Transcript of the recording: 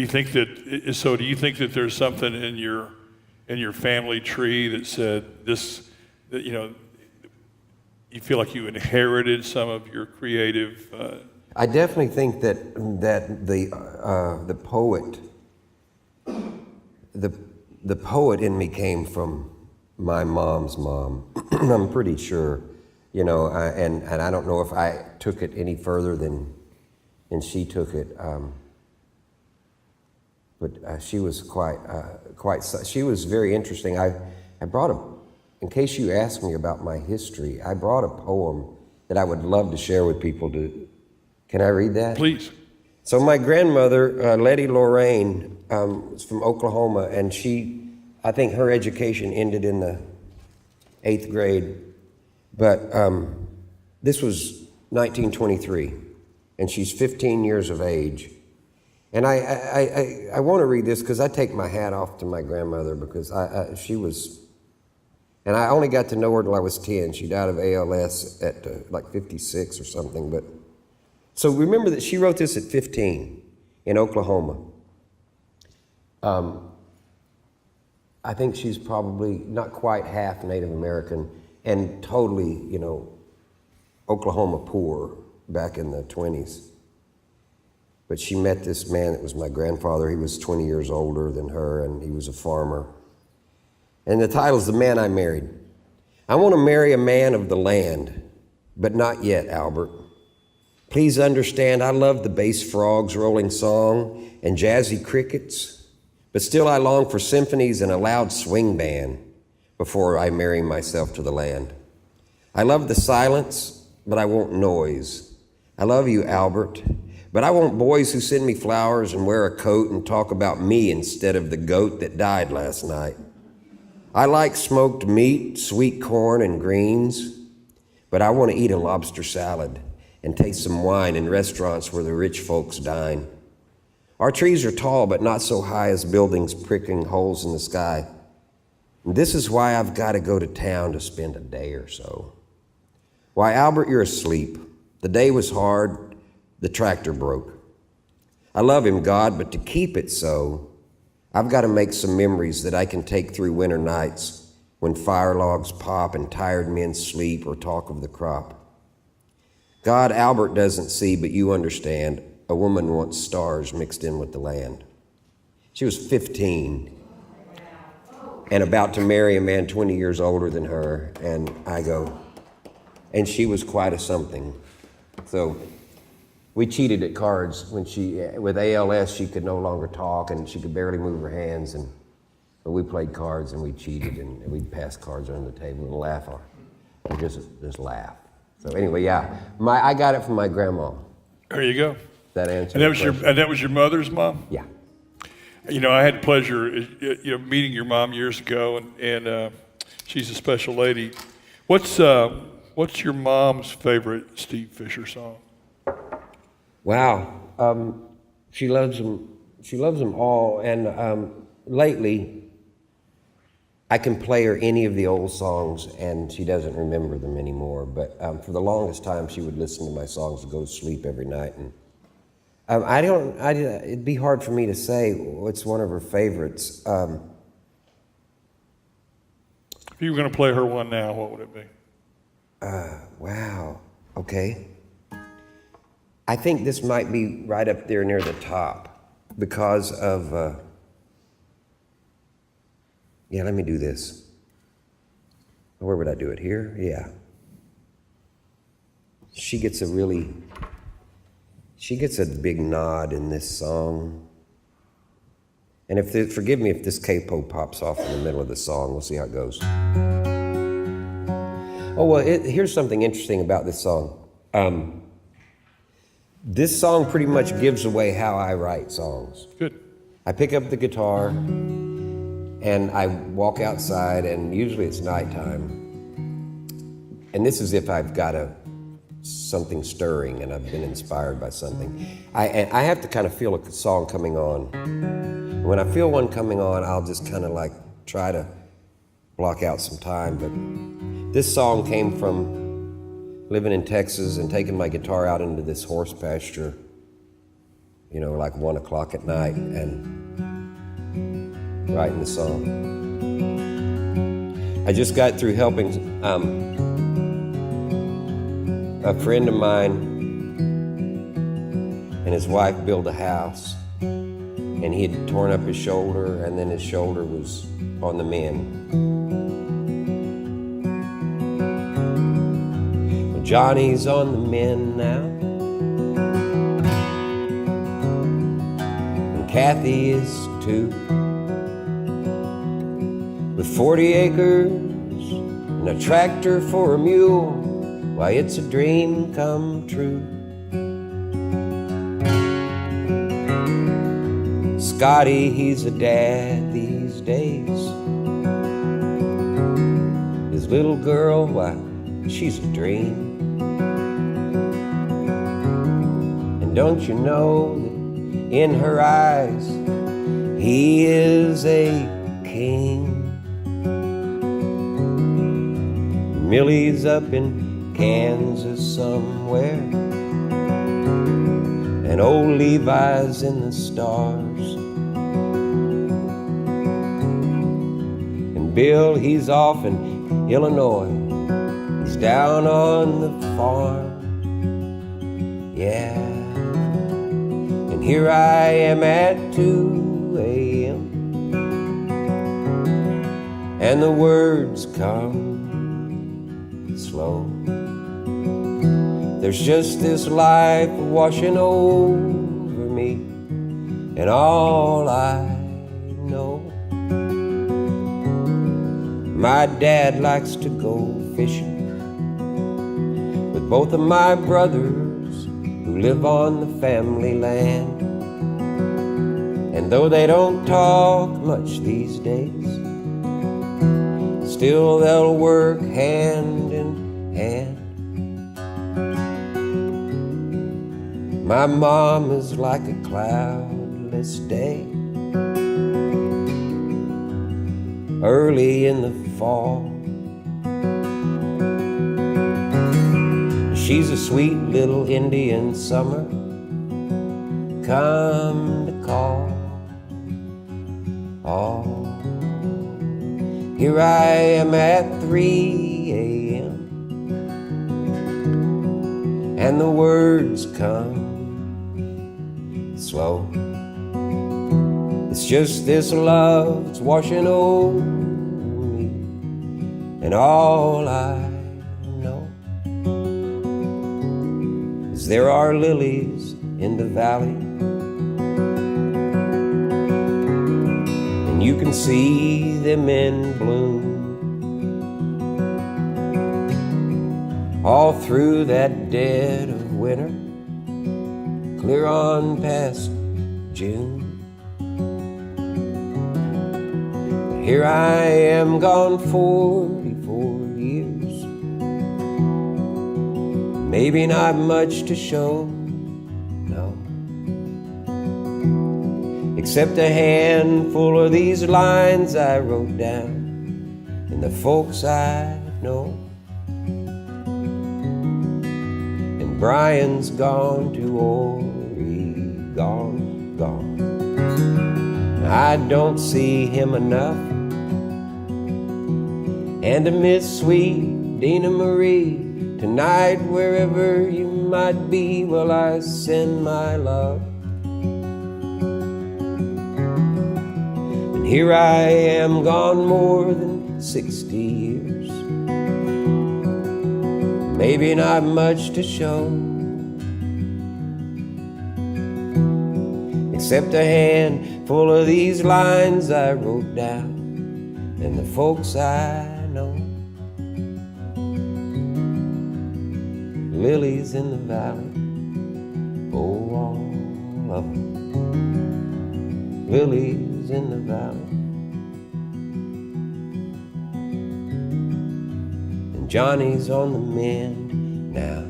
think that? So do you think that there's something in your family tree that said this? That you feel like you inherited some of your creative. I definitely think that the poet, the poet in me came from my mom's mom. I'm pretty sure, and I don't know if I took it any further than she took it. But she was she was very interesting. I brought in case you ask me about my history, I brought a poem that I would love to share with people. Can I read that? Please. So my grandmother, Letty Lorraine, was from Oklahoma, and I think her education ended in the 8th grade. But this was 1923, and she's 15 years of age. And I want to read this because I take my hat off to my grandmother because she was, and I only got to know her till I was 10. She died of ALS at like 56 or something. But so remember that she wrote this at 15 in Oklahoma. I think she's probably not quite half Native American and totally, Oklahoma poor back in the 20s. But she met this man that was my grandfather. He was 20 years older than her, and he was a farmer. And the title's The Man I Married. I want to marry a man of the land, but not yet, Albert. Please understand, I love the bass frogs' rolling song and jazzy crickets, but still I long for symphonies and a loud swing band before I marry myself to the land. I love the silence, but I want noise. I love you, Albert, but I want boys who send me flowers and wear a coat and talk about me instead of the goat that died last night. I like smoked meat, sweet corn, and greens, but I want to eat a lobster salad and taste some wine in restaurants where the rich folks dine. Our trees are tall, but not so high as buildings pricking holes in the sky. And this is why I've got to go to town to spend a day or so. Why, Albert, you're asleep. The day was hard. The tractor broke. I love him, God, but to keep it so, I've got to make some memories that I can take through winter nights when fire logs pop and tired men sleep or talk of the crop. God, Albert doesn't see, but you understand. A woman wants stars mixed in with the land. She was 15 and about to marry a man 20 years older than her, and I go, and she was quite a something. So we cheated at cards when with ALS, she could no longer talk and she could barely move her hands. But we played cards and we cheated and we'd pass cards under the table and laugh or just laugh. So anyway, yeah, I got it from my grandma. There you go. That answer. And that was your mother's mom? Yeah. I had the pleasure, meeting your mom years ago, and she's a special lady. What's your mom's favorite Steve Fisher song? Wow, she loves them. She loves them all, and lately, I can play her any of the old songs, and she doesn't remember them anymore. But for the longest time, she would listen to my songs to go to sleep every night, and it'd be hard for me to say what's one of her favorites. If you were going to play her one now, what would it be? Wow. Okay. I think this might be right up there near the top because of, let me do this. Where would I do it? Here? Yeah. She gets a big nod in this song. And forgive me if this capo pops off in the middle of the song. We'll see how it goes. Oh, well, here's something interesting about this song. This song pretty much gives away how I write songs. Good. I pick up the guitar and I walk outside, and usually it's nighttime. And this is if I've got something stirring and I've been inspired by something. I have to kind of feel a song coming on. When I feel one coming on, I'll just kind of like try to block out some time. But this song came from living in Texas and taking my guitar out into this horse pasture you know, like 1 o'clock at night and writing the song. I just got through helping a friend of mine and his wife build a house, and he had torn up his shoulder, and then his shoulder was on the mend. Well, Johnny's on the mend now, and Kathy is too. With 40 acres and a tractor for a mule, why, it's a dream come true. Scotty, he's a dad these days. His little girl, why, she's a dream. And don't you know that in her eyes he is a king? Millie's up in Kansas somewhere, and old Levi's in the stars. And Bill, he's off in Illinois, he's down on the farm. Yeah, and here I am at 2 a.m. and the words come slow. There's just this life washing over me, and all I know, my dad likes to go fishing with both of my brothers who live on the family land. And though they don't talk much these days, still they'll work hand in hand. My mom is like a cloudless day early in the fall. She's a sweet little Indian summer come to call. Oh, here I am at 3 a.m. and the words come slow. It's just this love that's washing over me, and all I know is there are lilies in the valley, and you can see them in bloom all through that dead of winter, clear on past June. Here I am gone 44 years, maybe not much to show, no, except a handful of these lines I wrote down and the folks I know. And Brian's gone to Oregon, gone. I don't see him enough. And to Miss Sweet Dina Marie, tonight wherever you might be, well, I send my love. And here I am gone more than 60 years, maybe not much to show, except a handful of these lines I wrote down and the folks I know. Lilies in the valley, oh, all of them. Lilies in the valley, and Johnny's on the mend now.